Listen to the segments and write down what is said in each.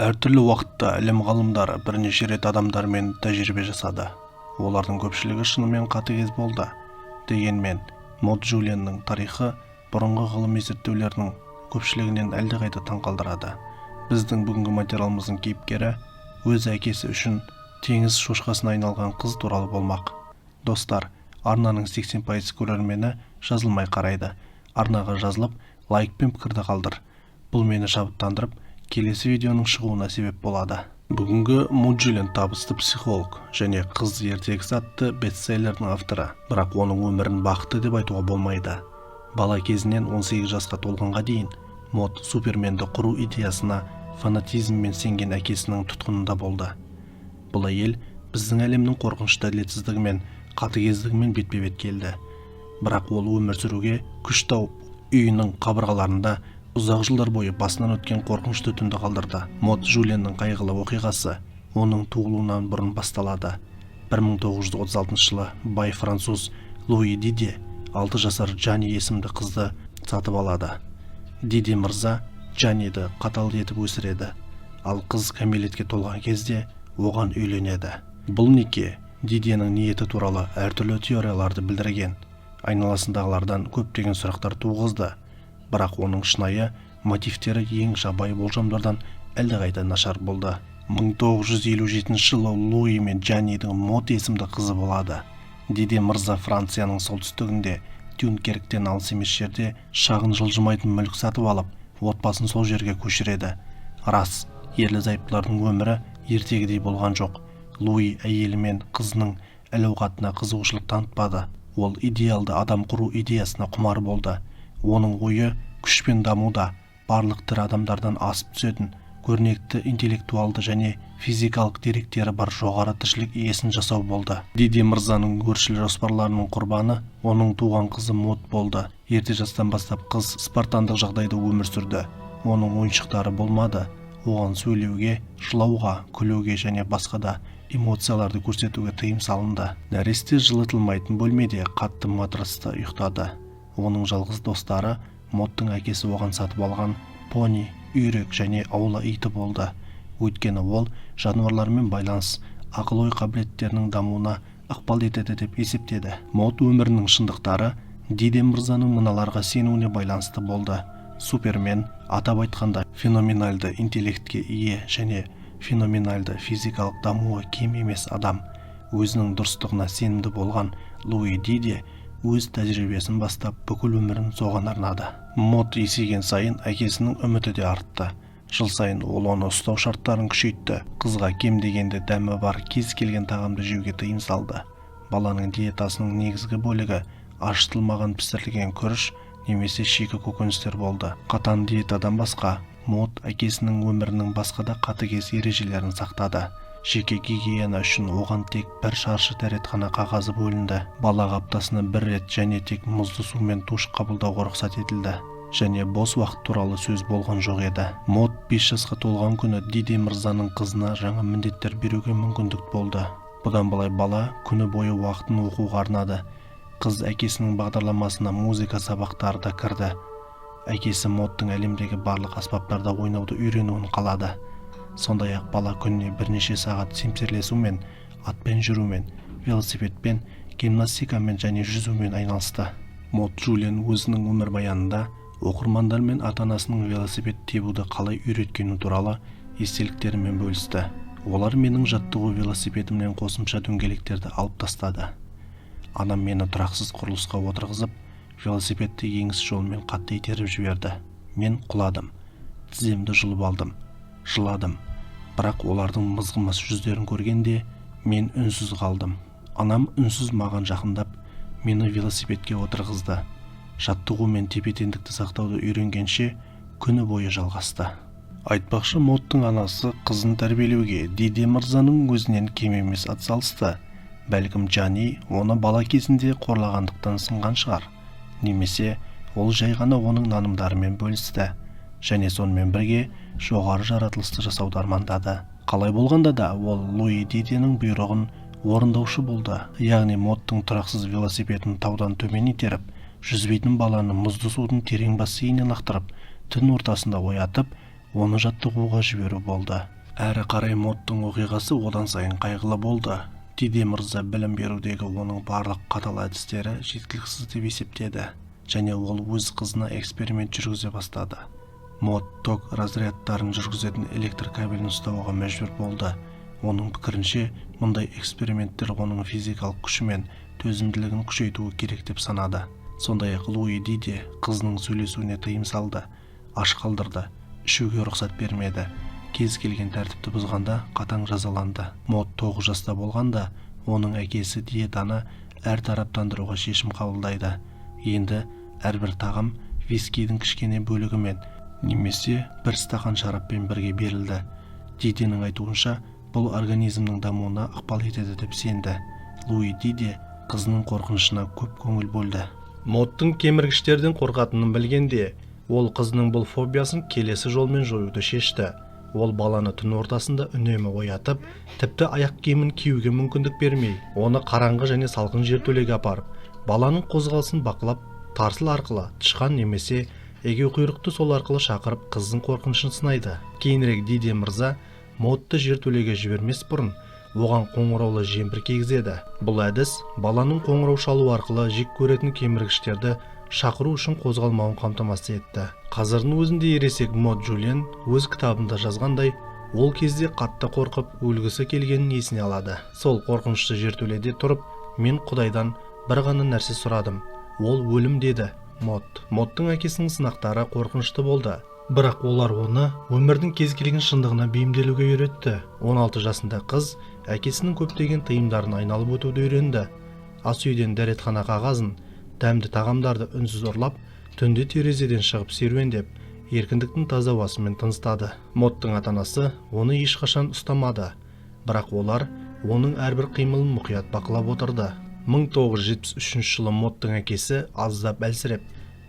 Әртүрлі уақытта әлем ғалымдары бірнеше рет адамдармен тәжірибе жасады. Олардың көпшілігі шынымен қатыгез болды. Дегенмен, Мод Жюльеннің тарихы бұрынғы ғылыми зерттеулердің көпшілігінен әлдеқайда таңқалдырады. Біздің бүгінгі материалымыздың кейіпкері өз әкесі үшін теңіз шошқасына айналған қыз туралы болмақ. Достар, арнаның 80% көрермені жазылмай қарайды. Арнаға жазылып, лайк пен пікірді қалдыр. Бұл мені шабыттандырып, келесі видеоның шығуына себеп болады. Бүгінгі Мод Жюльен табысты психолог және қыз ертегісі атты бестселлердің авторы, бірақ оның өмірін бақытты деп айтуға болмайды. Бала кезінен 18 жасқа толғанға дейін Мод Суперменді құру идеясына фанатизммен сенген әкесінің тұтқынында болды. Бұл әйел біздің әлемнің қорқынышты әділетсіздігімен, қатыгездігімен бетпе-бет келді. Бірақ ол өмір сүруге күш тауып, үйінің қабырғаларында ұзақ жылдар бойы басынан өткен қорқынышты түнді қалдырды. Мод Жюльеннің қайғылы оқиғасы оның туылуынан бұрын басталады. 1936 жылы бай француз Луи Диде 6 жасар Джани есімді қызды сатып алады. Диде мырза Джаниді қатал етіп өсіреді, ал қыз кәмелетке толған кезде оған үйленеді. Бұл неке Диденің ниеті туралы әртүрлі теорияларды білдірген, айналасындағылардан көптеген сұрақтар туғызды. Бірақ оның шынайы мотивтері ең жабайы болжамдардан әлдеқайда нашар болды. 1957 жылы Луи мен Джанидің Мод есімді қызы болады. Диде мырза Францияның солтүстігінде Дюнкерктен алыс емес жерде шағын жылжымайтын мүлік сатып алып, отбасын сол жерге көшіреді. Рас, ерлі-зайыптылардың өмірі ертегідей болған жоқ. Луи әйелі мен қызының әл-ауқатына қызығушылық танытпады. Ол идеалды адам құру идеясына құмар болды. Оның ойы күшпен дамуда, барлық тірі адамдардан асып түсетін, көрнекті интеллектуалды және физикалық деректері бар жоғары тіршілік иесін жасау болды. Диде мырзаның өршіл жоспарларының құрбаны оның туған қызы Мод болды. Ерте жастан бастап қыз спартандық жағдайда өмір сүрді. Оның ойыншықтары болмады. Оған сөйлеуге, жылауға, күлуге және басқа да эмоцияларды көрсетуге тыйым салынды. Нәресте жылытылмайтын бөлмеде қатты матраста ұйықтады. Оның жалғыз достары Модтың әкесі оған сатып алған пони, үйрек және аула иті болды. Өйткені ол жануарлармен байланыс, ақыл-ой қабілеттерінің дамуына ықпал етеді деп есептеді. Мод өмірінің шындықтары Диде мырзаның мыналарға сенуіне байланысты болды. Супермен, атап айтқанда, феноменальды интеллектке ие және феноменальды физикалық дамуы кем емес адам. Өзінің дұрыстығына сенімді болған Луи Диде өз тәжірибесін бастап бүкіл өмірін соған арнады. Мод есейген сайын әкесінің үміті де артты. Жыл сайын ол оны ұстау шарттарын күшейтті. Қызға кем дегенде дәмі бар кез келген тағамды жеуге тыйым салды. Баланың диетасының негізгі бөлігі ашытылмаған пісірілген күріш немесе шикі көкөністер болды. Қатаң диетадан басқа, Мод әкесінің өмірінің басқа да қатыгез ережелерін сақтады. Жеке гигиена үшін оған тек бір шаршы дәретхана қағазы бөлінді. Балаға аптасына бір рет және тек мұзды сумен душ қабылдауға рұқсат етілді. Және бос уақыт туралы сөз болған жоқ еді. Мод 5 жасқа толған күні Диде мырзаның қызына жаңа міндеттер беруге мүмкіндік болды. Бұдан былай бала күні бойы уақытын оқуға арнады. Қыз әкесінің бағдарламасына музыка сабақтары да кірді. Әкесі Модтың әлемдегі барлық аспаптарда ойнауды үйренуін қалады. Сондай-ақ бала күніне бірнеше сағат семсерлесумен, атпен жүрумен, велосипедпен, гимнастикамен және жүзумен айналысты. Мод Жюльен өзінің өмірбаянында оқырмандар мен ата-анасының велосипед тебуді қалай үйреткені туралы естеліктерімен бөлісті. Олар менің жаттығу велосипедімнен қосымша дөңгелектерді алып тастады. Анам мені тұрақсыз құрылысқа отырғызып, велосипедті еңіс жолымен қатты итеріп жіберді. Мен құладым, тіземді жұлып алдым, жыладым. Бірақ олардың мызғымас жүздерін көргенде мен үнсіз қалдым. Анам үнсіз маған жақындап, мені велосипедке отырғызды. Жаттығу мен тепе-теңдікті сақтауды үйренгенше күні бойы жалғасты. Айтпақшы, Модтың анасы қызын тәрбиелеуге Диде мырзаның өзінен кем емес атсалысты. Бәлкім Джани оны бала кезінде қорлағандықтан сынған шығар. Немесе ол жай ғана оның нанымдарымен бөлісті. Және сонымен бірге жоғары жаратылысты жасауды армандады. Қалай болғанда да ол Луи Диденің бұйрығын орындаушы болды. Яғни Модтың тұрақсыз велосипедін таудан төмен итеріп, жүзбейтін баланы мұзды судың терең бассейніне лақтырып, түн ортасында оятып, оны жаттығуға жіберу болды. Әрі қарай Модтың оқиғасы одан сайын қайғылы болды. Диде мырза білім берудегі оның барлық қатал әдістері жеткіліксіз деп есептеді, және ол өз қызына эксперимент жүргізе бастады. Мод ток разрядтарын жүргізетін электр кабелін ұстауға мәжбүр болды. Оның пікірінше, мұндай эксперименттер оның физикалық күші мен төзімділігін күшейтуі керек деп санады. Сондай-ақ Луи Диде қызының сөйлесуіне тыйым салды, аш қалдырды, ішуге рұқсат бермеді. Кез келген тәртіпті бұзғанда қатаң жазаланды. Мод 9 жаста болғанда, оның әкесі диетаны әртараптандыруға шешім қабылдайды. Енді әрбір тағам вискидің кішкене бөлігімен немесе бір стақан шараппен бірге берілді. Диденің айтуынша, бұл организмнің дамуына ықпал етеді деп сенді. Луи Диде қызының қорқынышына көп көңіл бөлді. Модтың кеміргіштерден қорқатынын білгенде, ол қызының бұл фобиясын келесі жолмен жоюды шешті. Ол баланы түн ортасында үнемі оятып, тіпті аяқ киімін киюге мүмкіндік бермей, оны қараңғы және салқын жертөлеге апарып, баланың қозғалысын бақылап, тарсыл арқылы тышқан немесе егеуқұйрықты сол арқылы шақырып қыздың қорқынышын сынайды. Кейінірек Диде мырза Модты жертөлеге жібермес бұрын оған қоңыраулы жемпір кигізеді. Бұл әдіс баланың қоңырау шалу арқылы жек көретін кеміргіштерді шақыру үшін қозғалмауын қамтамасыз етті. Қазірдің өзінде ересек Мод Джулиан өз кітабында жазғандай, ол кезде қатты қорқып өлгісі келгенін есіне алады. Сол қорқынышты жертөледе тұрып, мен Құдайдан бір ғана нәрсе сұрадым. Ол өлім, деді Мод. Модтың әкесінің сынақтары қорқынышты болды, бірақ олар оны өмірдің кез келген шындығына бейімделуге үйретті. 16 жасында қыз әкесінің көптеген тыйымдарын айналып өтуді үйренді. Ас үйден дәретхана қағазын, дәмді тағамдарды үнсіз ұрлап, түнде терезеден шығып серуендеп, еркіндіктің таза ауасымен тыныстады. Модтың ата-анасы оны ешқашан ұстамады, бірақ олар оның әрбір қимылын мұқият бақылап отырды. 1973 жылы Модтың әкесі аздап әлсіреп,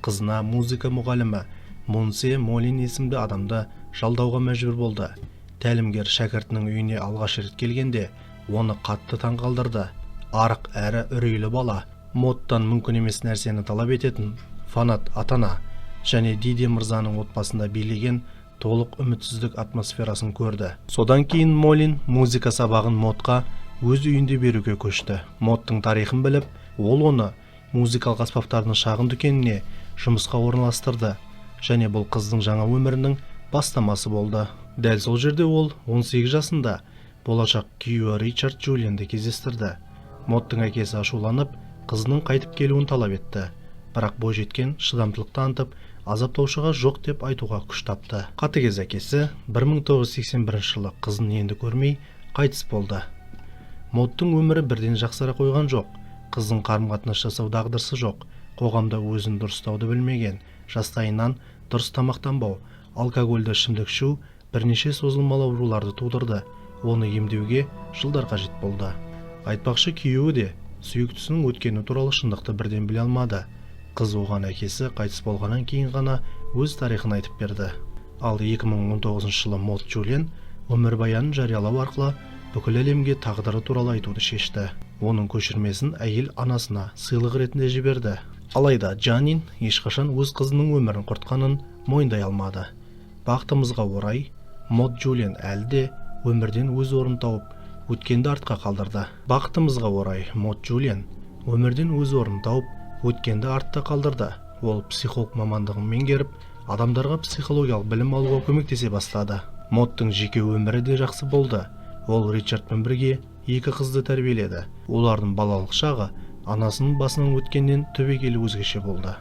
қызына музыка мұғалімі Монсе Молин есімді адамды жалдауға мәжбүр болды. Тәлімгер шәкіртінің үйіне алғаш рет келгенде, оны қатты таңғалдырды. Арық әрі үрейлі бала, Модтан мүмкін емес нәрсені талап ететін фанат ата-ана және Диде мырзаның отбасында билеген толық үмітсіздік атмосферасын көрді. Содан кейін Молин музыка сабағын Модқа өз үйінде беруге көшті. Модтың тарихын біліп, ол оны музыкалық аспаптардың шағын дүкеніне жұмысқа орналастырды, және бұл қыздың жаңа өмірінің бастамасы болды. Дәл сол жерде ол 18 жасында болашақ күйеуі Ричард Джулианды кездестірді. Модтың әкесі ашуланып, қызының қайтып келуін талап етті, бірақ бойжеткен шыдамдылық танытып, азаптаушыға жоқ деп айтуға күш тапты. Қатыгез әкесі 1981 жылы қызын енді көрмей қайтыс болды. Модтың өмірі бірден жақсара қойған жоқ. Қыздың қарым-қатынас жасау дағдысы жоқ, қоғамда өзін дұрыстауды білмеген, жастайынан дұрыс тамақтанбау, алкогольді ішімдік ішу бірнеше созылмалы ауруларды тудырды. Оны емдеуге жылдар қажет болды. Айтпақшы, күйеуі де сүйіктісінің өткені туралы шындықты бірден біле алмады. Қыз оған әкесі қайтыс болғаннан кейін ғана өз тарихын айтып берді. Ал 2019 жылы Мод Джулиан өмірбаянын жариялау арқылы бүкіл әлемге тағдыры туралы айтуды шешті. Оның көшірмесін әйел анасына сыйлық ретінде жіберді. Алайда Джанин ешқашан өз қызының өмірін құртқанын мойындай алмады. Бақытымызға орай, Мод Джулиан әлі де өмірден өз орнын тауып, өткенді артқа қалдырды. Бақытымызға орай, Мод Джулиан өмірден өз орнын тауып, өткенді артта қалдырды. Ол психолог мамандығын меңгеріп, адамдарға психологиялық білім алуға көмектесе бастады. Модтың жеке өмірі де жақсы болды. Ол Ричардпен бірге 2 қызды тәрбиеледі. Олардың балалық шағы анасының басынан өткеннен түбегейлі өзгеше болды.